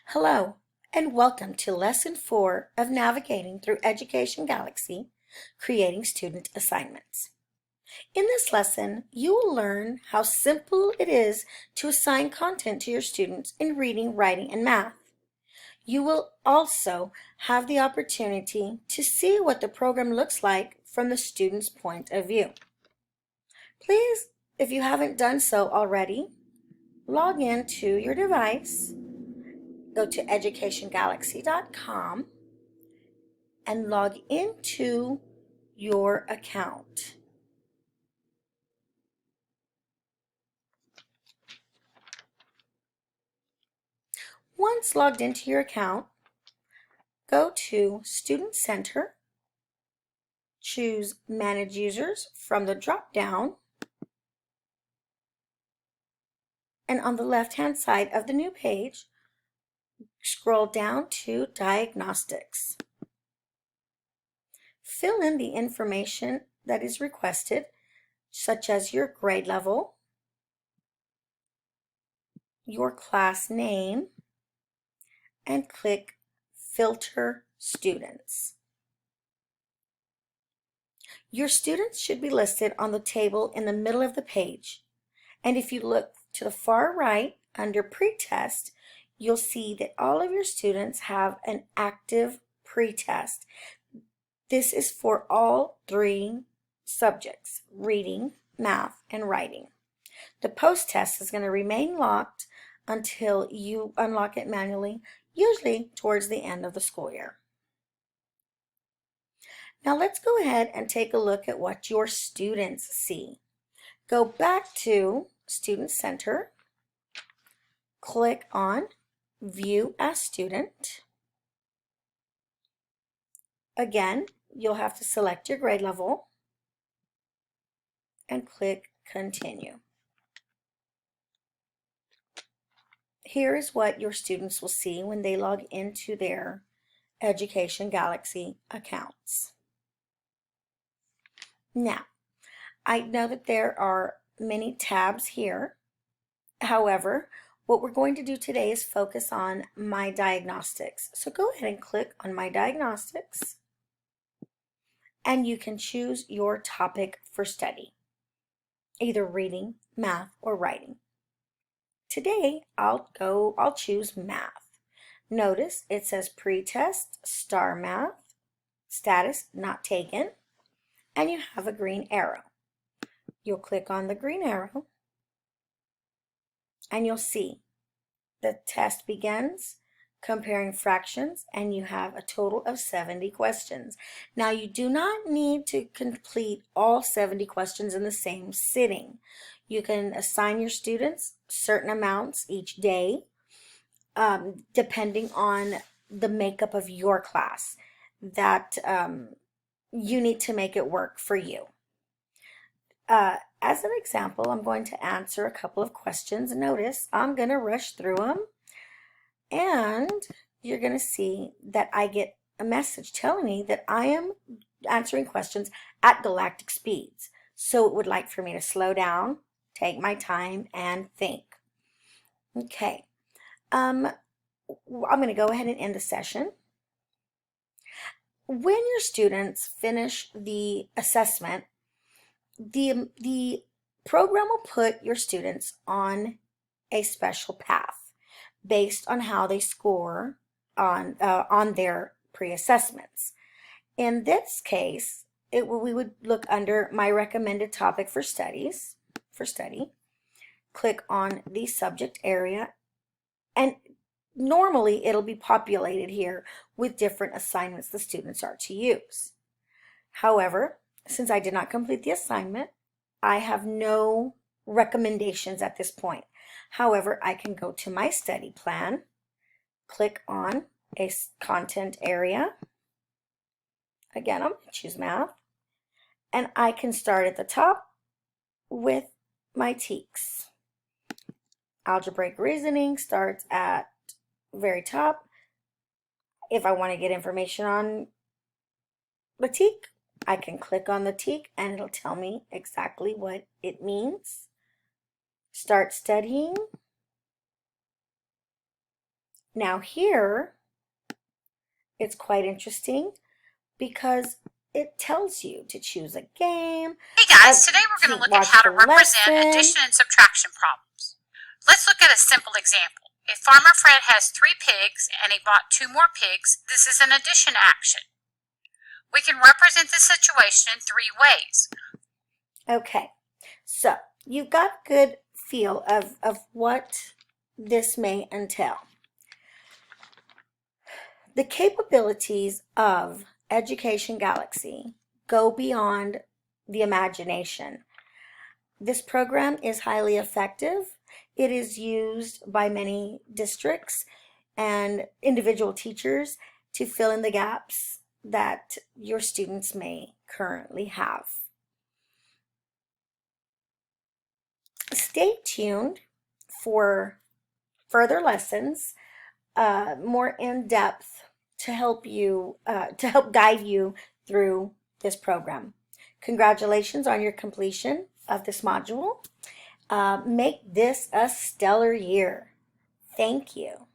Hello, and welcome to Lesson 4 of Navigating Through Education Galaxy, Creating Student Assignments. In this lesson, you will learn how simple it is to assign content to your students in reading, writing, and math. You will also have the opportunity to see what the program looks like from the student's point of view. Please, if you haven't done so already, log in to your device. Go to educationgalaxy.com and log into your account. Once logged into your account, go to Student Center, choose Manage Users from the drop-down, and on the left-hand side of the new page, scroll down to Diagnostics. Fill in the information that is requested, such as your grade level, your class name, and click Filter Students. Your students should be listed on the table in the middle of the page. And if you look to the far right under Pretest, you'll see that all of your students have an active pretest. This is for all three subjects, reading, math, and writing. The post-test is going to remain locked until you unlock it manually, usually towards the end of the school year. Now let's go ahead and take a look at what your students see. Go back to Student Center, click on View as Student. Again, you'll have to select your grade level and click Continue. Here is what your students will see when they log into their Education Galaxy accounts. Now, I know that there are many tabs here. However, what we're going to do today is focus on My Diagnostics. So go ahead and click on My Diagnostics, and you can choose your topic for study, either reading, math, or writing. Today, I'll choose math. Notice it says pretest, star math, status not taken, and you have a green arrow. You'll click on the green arrow, and you'll see the test begins comparing fractions, and you have a total of 70 questions. Now, you do not need to complete all 70 questions in the same sitting. You can assign your students certain amounts each day, depending on the makeup of your class, that you need to make it work for you. As an example, I'm going to answer a couple of questions. Notice I'm going to rush through them, and you're going to see that I get a message telling me that I am answering questions at galactic speeds. So it would like for me to slow down, take my time, and think. Okay, I'm going to go ahead and end the session. When your students finish the assessment, the program will put your students on a special path based on how they score on their pre-assessments. In this case, we would look under My Recommended Topic for study, click on the subject area, and normally it'll be populated here with different assignments the students are to use. However, since I did not complete the assignment, I have no recommendations at this point. However, I can go to my study plan, click on a content area. Again, I'm going to choose math, and I can start at the top with my TEKS. Algebraic reasoning starts at very top. If I want to get information on the TEK, I can click on the TEK and it'll tell me exactly what it means. Start studying, Now here, it's quite interesting because it tells you to choose a game. Hey guys, today we're going to look at how to represent addition and subtraction problems. Let's look at a simple example. If Farmer Fred has 3 pigs and he bought 2 more pigs, this is an addition action. We can represent this situation in 3 ways. Okay, so you've got a good feel of what this may entail. The capabilities of Education Galaxy go beyond the imagination. This program is highly effective. It is used by many districts and individual teachers to fill in the gaps that your students may currently have. Stay tuned for further lessons, more in depth, to help guide you through this program. Congratulations on your completion of this module. Make this a stellar year. Thank you.